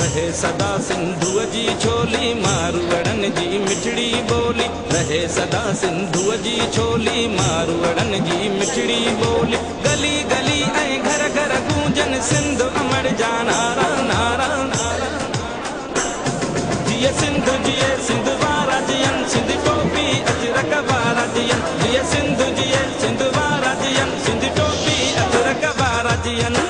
रहे सदा सिंधुअ जी छोली मारवड़न जी मिठड़ी बोली, रहे सदा सिंधुअ जी छोली मारवड़न जी मिठड़ी बोली। गली गली ऐं घर घर गूंजन सिंध अमर जा नारा नारा नारा। जिए सिंध जिए सिंध वारा जियन, सिंध टोपी अजरक वारा जियन। जिए सिंध जिए सिंध वारा जियन, सिंध टोपी अजरक वारा जियन।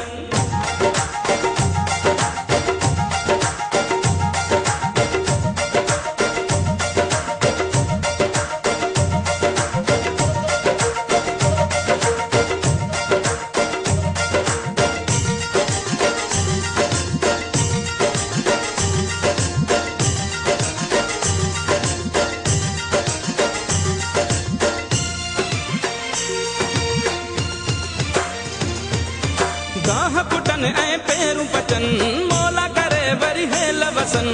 गाह पुटन ऐं पेरू पचन मोला करे वरी हेल वसन।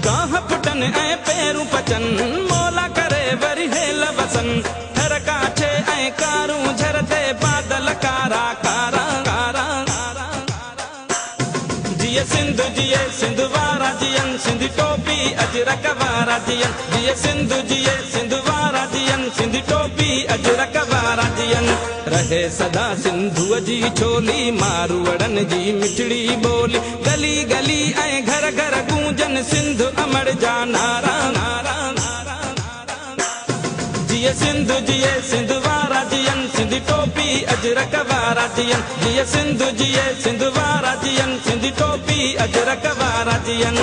गाह पुटन ऐं पेरू पचन मोला करे वरी हेल वसन। थर काछे ऐं कारूं झरते बादल कारा कारा कारा कारा। जिए सिंध जिए सिंध वारा जियन, सिंध टोपी अजरक वारा जियन। जिए सिंध जिए सिंध वारा जियन, सिंध टोपी अजरक वारा जियन। रहे सदा सिंधुअ जी छोली मारवड़न जी मिठड़ी बोली। गली गली ऐं घर घर गूंजन सिंध अमर जा नारा नारा नारा नारा। जिए सिंध जिए सिंध वारा जियन, सिंध टोपी अजरक वारा जियन। जिए सिंध जिए सिंध वारा जियन, सिंध टोपी अजरक वारा जियन।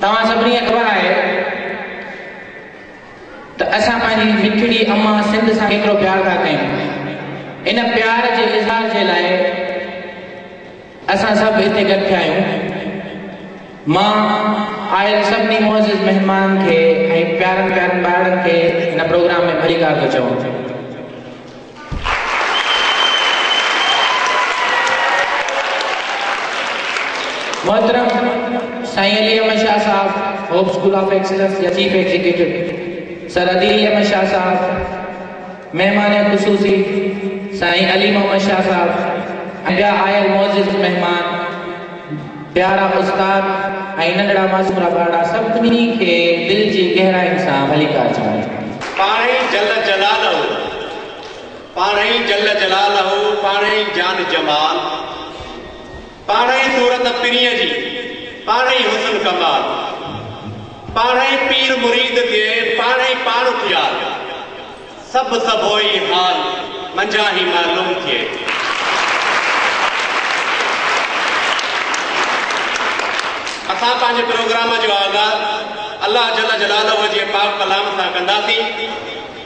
तव्हां सभिनी खे ख़बर आहे त असां पंहिंजी मिठड़ी अम्मा सिंध सां केतिरो प्यार था कयूं। इन प्यार जे इज़हार जे लाइ असां सभु हिते गॾु थिया आहियूं। मां आयल सभिनी मुअज़्ज़िज़ महिमान खे ऐं प्यारनि प्यारनि ॿारनि खे हिन प्रोग्राम में भली कार थो चवां। मोहतरम साईं अली अहमद शाह साहब, होप स्कूल ऑफ एक्सीलेंस या chief executive sir Adeel Ahmad Shah साहब, मेहमान खुसूसी साईं अली मोहम्मद शाह साहब, ॿिया आयल मुअज़्ज़िज़ महिमान, प्यारा उस्ताद ऐं नंढड़ा मासूम ॿार सभिनी खे दिलि जी गहराई सां भली कार चवां। पाण ई जल जलालहू, पाण ई जल जलालहू, पाण ई जान जमाल, पाण ई सूरत पिरीअ जी, पाण ई हुस्न कमाल, पाण ई पीर मुरीद खे पाण ई पाण ख़्याल, सभु सभु होई हाल मंझा ही मालूम थिए। असां पंहिंजे प्रोग्राम जो आगाज़ अल्लाह जल जलालहू जे पाक कलाम सां कंदासीं।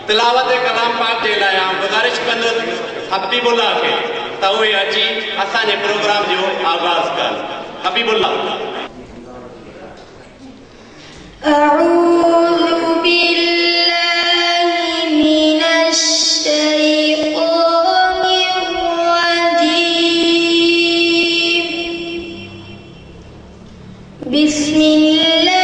तिलावत कलाम पाक जे लाइ गुज़ारिश कंदुसि हबीबुल्लाह खे त उहे अची असांजे प्रोग्राम जो आगाज़ कनि। हबीबुल्लाह। अऊज़ु बिल्लाहि मिनश शैतानिर रजीम। बिस्मिल्लाह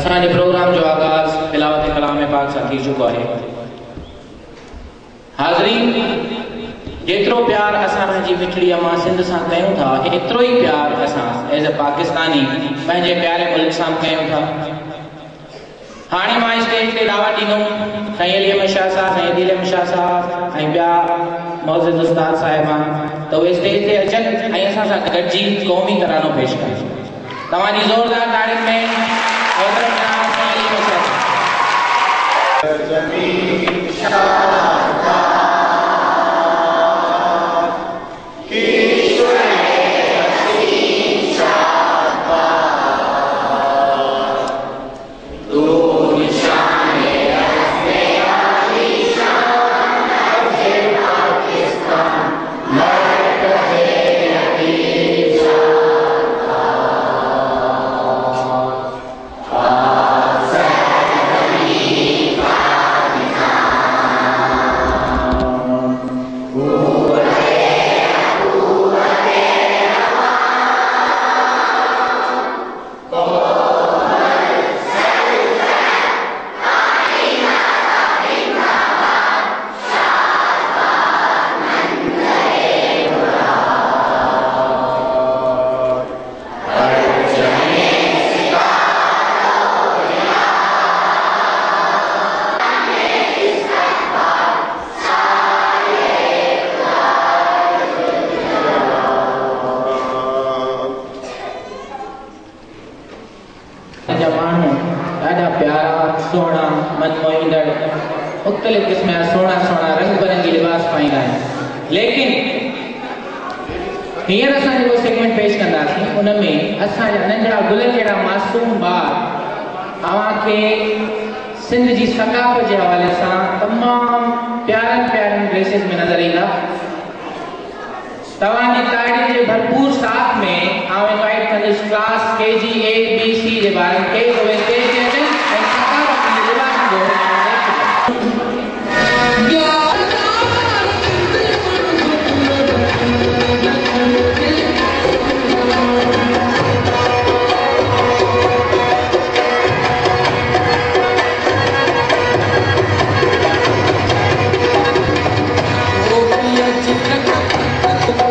असांजे प्रोग्राम जो आगाज़ तिलावत कलाम पाक सां थी चुको है। हाज़रीन, जेतिरो प्यार असां पंहिंजी मिठड़ी अम्मा सिंध सां कयूं था, एतिरो ई प्यार असां एज़ अ पाकिस्तानी पंहिंजे प्यारे मुल्क सां कयूं था। हाणे मां स्टेज ते दावत ॾींदुमि साईं अली अहमद शाह साहब, साईं अदील अहमद शाह साहब ऐं ॿिया मौजूद उस्ताद साहिबान त उहे स्टेज ते अचनि ऐं असां सां गॾिजी क़ौमी तरानो पेश कनि। तव्हांजी ज़ोरदार तारीफ़ में मोहतरम जनाब साईं अली अहमद शाह मुख्तलिफ किस्म जा सोना सोना रंग बिरंगी लिबास पाईंदा आहिनि। लेकिन हींअर असां जेको सेगमेंट पेश कंदासीं उन में असांजा नंढड़ा गुल जहिड़ा मासूम ॿार तव्हांखे सिंध जी सकाफ़त जे हवाले सां तमामु प्यारनि प्यारनि ड्रेसिस में नज़र ईंदा। तव्हांजी ताड़ियुनि जे भरपूर साथ में आउं इनवाइट कंदुसि class KG A B C जे ॿारनि खे उहे स्टेज ते अचनि ऐं सकाफ़त जे लिबास जो Oh,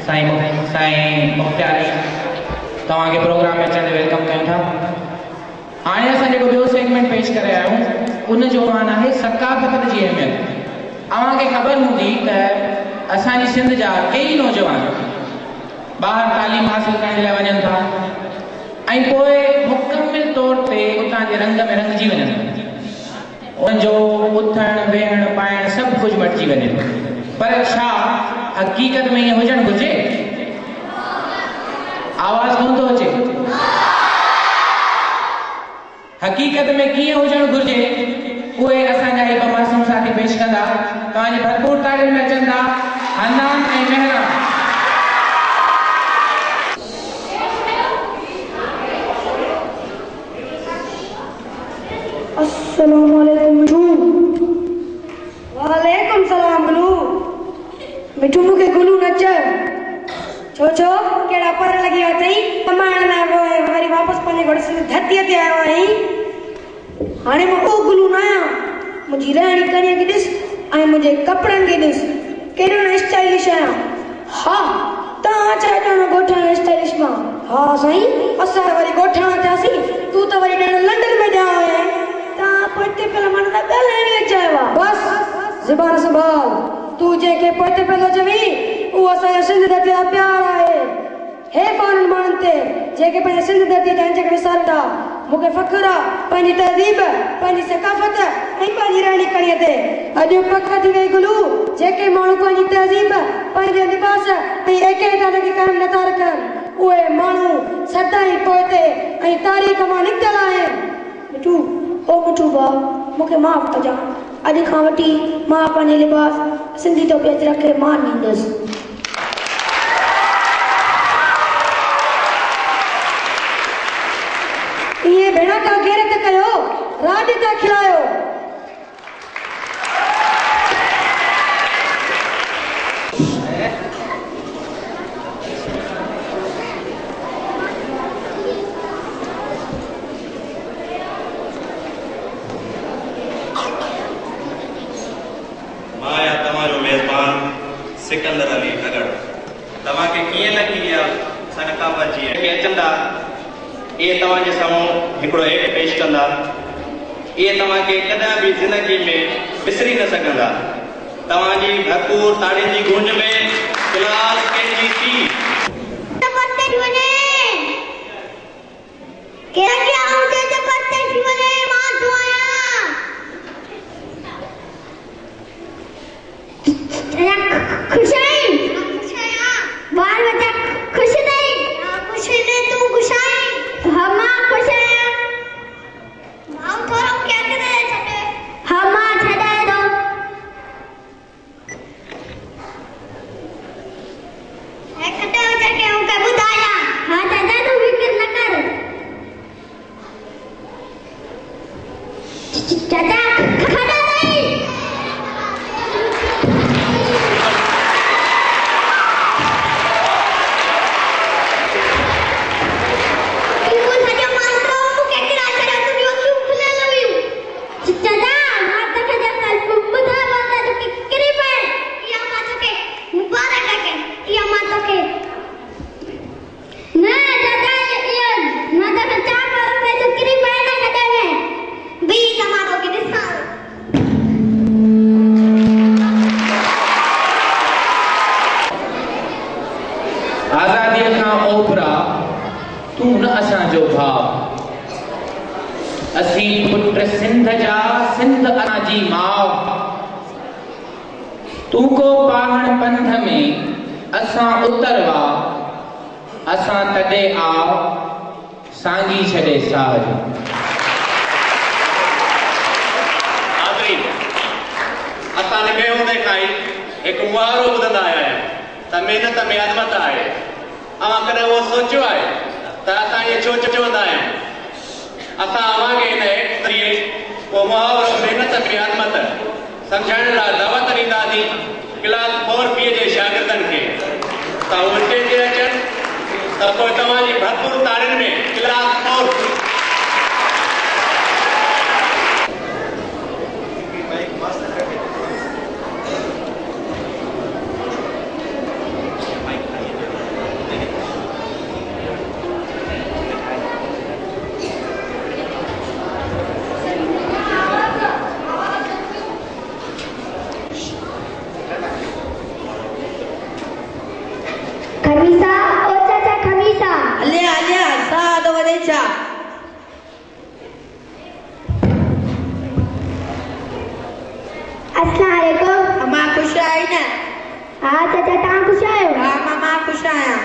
साईं मुख्तार तव्हां खे प्रोग्राम में अचण वेलकम कयूं था। हाणे असां जेको ॿियो सेगमेंट पेश करे आया आहियूं उन जो मान आहे सकाफ़त जी अहमियत। अव्हांखे ख़बर हूंदी त असांजी सिंध जा कई नौजवान ॿाहिरि तालीम हासिल करण जे लाइ वञनि था ऐं पोइ मुकमिल तौर ते उतां जे रंग में रंगजी वञनि था। उनजो उथण वेहण पाइण सभु कुझु मटिजी वञे थो, पर छा हक़ीक़त में ईअं हुजणु घुरिजे? आवाज़ कोन थो अचे। हक़ीक़त में कीअं हुजणु घुरिजे उहे असांजा ही ॿ मासूम साथी पेश कंदा। तव्हांजे भरपूर ताड़ियुनि में अचनि था हनान ऐं मेहरा। अस्सलामु अलैकुम। वालेकुम सलाम गुलू। मिठू मूंखे गुलू न चयो छो कहिड़ा पर लॻी विया अथई कमाइण लाइ वरी वापसि पंहिंजे घोड़े सिंध धरतीअ ते आयो आहीं। हाणे मां उहो गुलू न आहियां। मुंहिंजी रहणी करीअ खे ॾिस ऐं मुंहिंजे कपिड़नि खे ॾिस केॾो न स्टाइलिश आहियां। हा तव्हां छा ॼाणो ॻोठाणा स्टाइलिश मां? हा साईं असां वरी ॻोठाणा थियासीं, तूं त वरी ॼण लंडन में ॼाओ आहीं। तव्हां पोइते पहिला माण्हू न ॻाल्हाइण चयो आहे। बसि ज़बान संभाल। तूं जंहिंखे पोइते पहिलो चवी उहो असांजो सिंध धरती जा प्यार आहे। हे पाणनि माण्हुनि ते जेके पंहिंजे सिंध धरती जा इंच खे विसारनि था। मूंखे फ़ख्रु आहे पंहिंजी तहज़ीब, पंहिंजी सकाफ़त ऐं पंहिंजी रहणी करीअ ते। अॼु पक थी वई गुलू जेके माण्हू पंहिंजी तहज़ीब, पंहिंजे लिबास ऐं एकेता खे क़ाइमु नथा रखनि उहे माण्हू सदाईं पोइते ऐं तारीख़ मां निकितल आहिनि। मिठू ओ मिठू भाउ मूंखे माफ़ कजां। अॼु खां वठी मां पंहिंजे लिबास सिंधी टोपी अची रखे मान ॾींदुसि। इहे भेण का गैरत कयो, राज था खिलायो। माया तव्हांजो मेज़बान सिकंदर अली नगर। तव्हांखे कीअं लॻी आहे सकाफ़त जी अचंदा इहे तव्हांजे साम्हूं हिकिड़ो एक्ट पेश कंदा। इहे तव्हांखे कॾहिं बि ज़िंदगी में विसरी न सघंदा। तव्हांजी भरपूर ताड़ियुनि जी गूंज में क्लास KG अस्सलाम वालेकुम। मां खुश आई न? हाँ चाचा तव्हां खुश आहियो? हाँ मां खुश आहियां।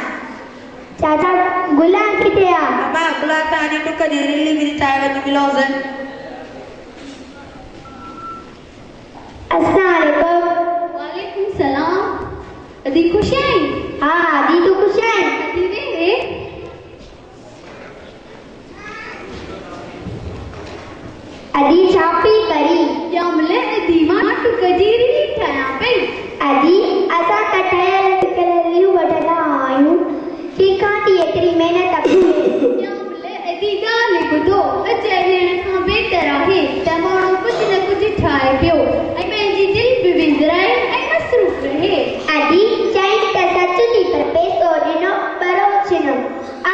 चाचा गुलाम किथे आहे? मां गुलाम त हाणे टुक जी रिली मिली ठाहे वञी मिलोसि। अस्सलाम वालेकुम। वालेकुम सलाम। अदी खुश आई? हाँ अदी तू खुश आहे? अदी रे अदी छा पई करी? ॼमले अदी मां टुक जी रिली ठाहियां पई। अदी असां त ठहियल रिलियूं वठंदा आहियूं, तंहिंखां थी एतिरी महिनत कई। ॼमले अदी ॻाल्हि ॿुधो, अचे वेहण खां बहितर आहे त माण्हू कुझु न कुझु ठाहे पियो ऐं पंहिंजी दिलि बि विंदराए ऐं मसरूफ़ रहे। अदी चई त सच थी, पर पैसो ॾिनो बरोबरि छिनो,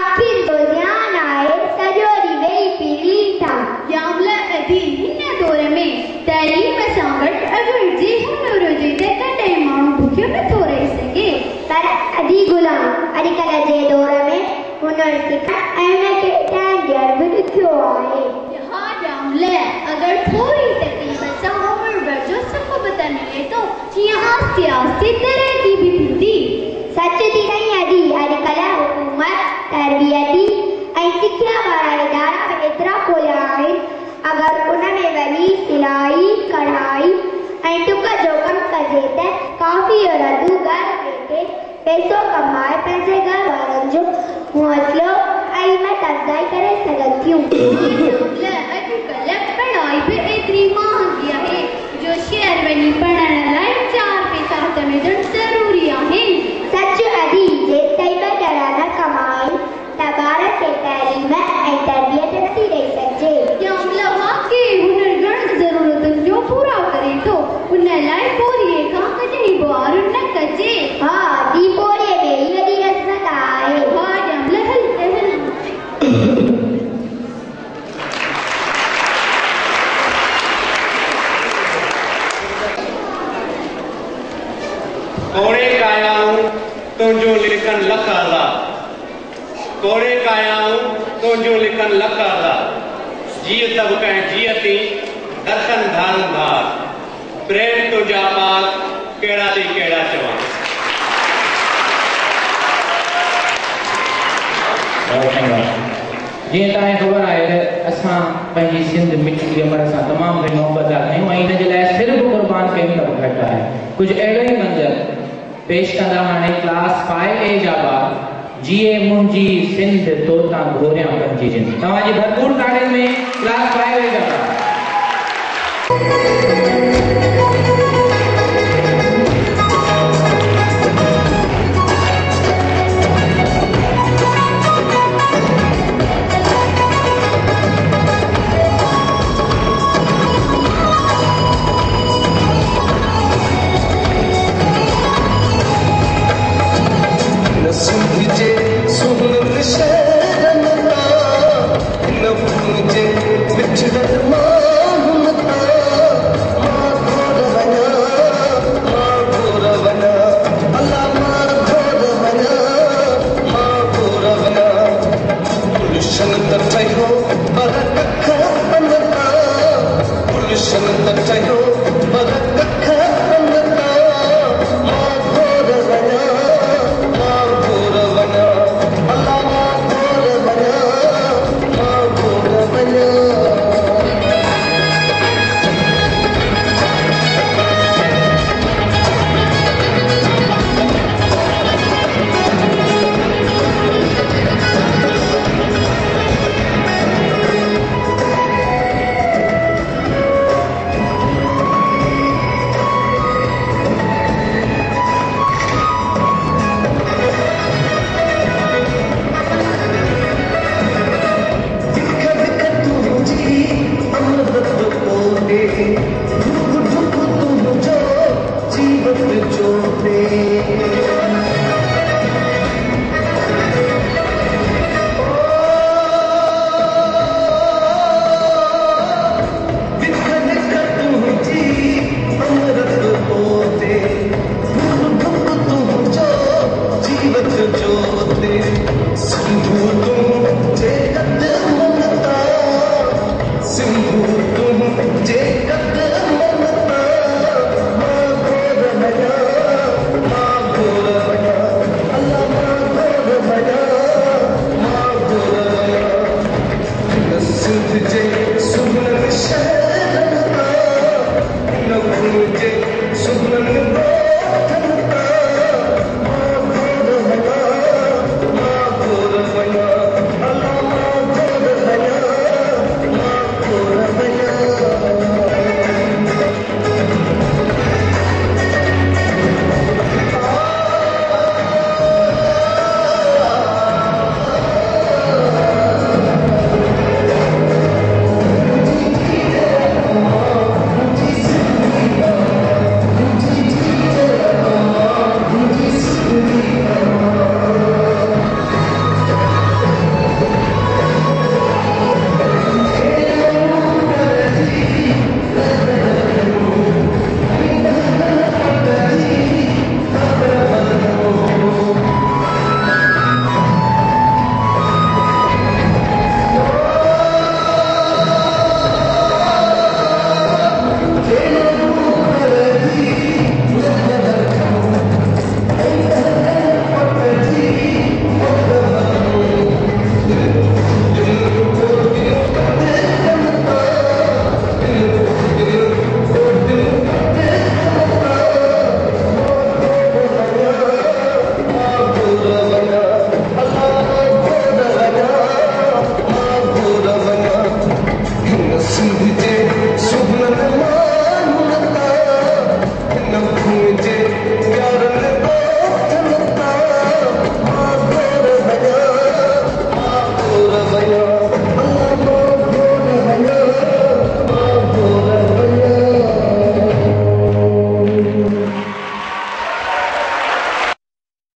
आख़िर तो ध्यान आहे सॼो ॾींहुं वेही पीली था। ॼमले अदी हिन दौर में तइलीम सां गॾु अगरि जे हुनर हुजे त तॾहिं माण्हू बुखियो नथो रही सघे। पर अदी गुलाम अॼुकल्ह जे दौर में हुनर सिखणु ऐं हुनखे टाइम ॾियणु बि ॾुखियो आहे। हा ॼमले अगरि थोरी तकलीफ़ सां उमिरि जो सबबु त मिले थो, जीअं आस्ते आस्ते तरक़ी बि थींदी। सच थी कहीं अदी अॼुकल्ह हुकूमत तरबियती ऐं सिख्या वारा इदारा बि एतिरा खोलिया आहिनि, अगरि उन में वरी सिलाई कढ़ाई ऐं टुक जो कमु कजे त काफ़ी औरतूं घर वेठे पैसो कमाए पंहिंजे घर वारनि जो हौसलो ऐं हिमत अफ़ज़ाई करे सघनि थियूं। अॼुकल्ह पढ़ाई बि एतिरी महांगी आहे जो शहर वञी पढ़ण लाइ 4 पैसा हथ में ॾियणु ज़रूरी आहे। सच अदी जेसिताईं ॿ ॼणा न कमाइनि त ॿार खे तइलीम ऐं तरबियत नथी ॾेई सघिजे। ॼमले वाक़ई हुनर घणनि ज़रूरतुनि जो पूरा करे थो, उन लाइ पोरीअ खां कॾहिं बुआर न कजे। हा दी पोरीअ में ई वॾी रस्मत आहे। हा ॼमले हल कोड़े कायाऊं तुंहिंजो लिखन लख आला, कोड़े कायाऊं तुंहिंजो लिखन लख आला, जीअ तब कंहिं जीअ थी दर्शन धार धार, प्रेम तुंहिंजा पार कहिड़ा थी कहिड़ा चवां। जीअं तव्हांखे ख़बर आहे त असां पंहिंजी सिंध मिठी अमर सां तमामु घणी मोहबत कयूं ऐं हिन जे लाइ सिर्फ़ु क़ुर्बान कयूं न बि घटि आहे। कुझु अहिड़ो ई मंज़र पेश कंदा हाणे क्लास 5A जा ॿार, जीअं मुंहिंजी सिंध तोतां घोरियां पंहिंजी जिंद। तव्हांजी भरपूर तारीफ़ में क्लास 5A जा ॿार। Thank you.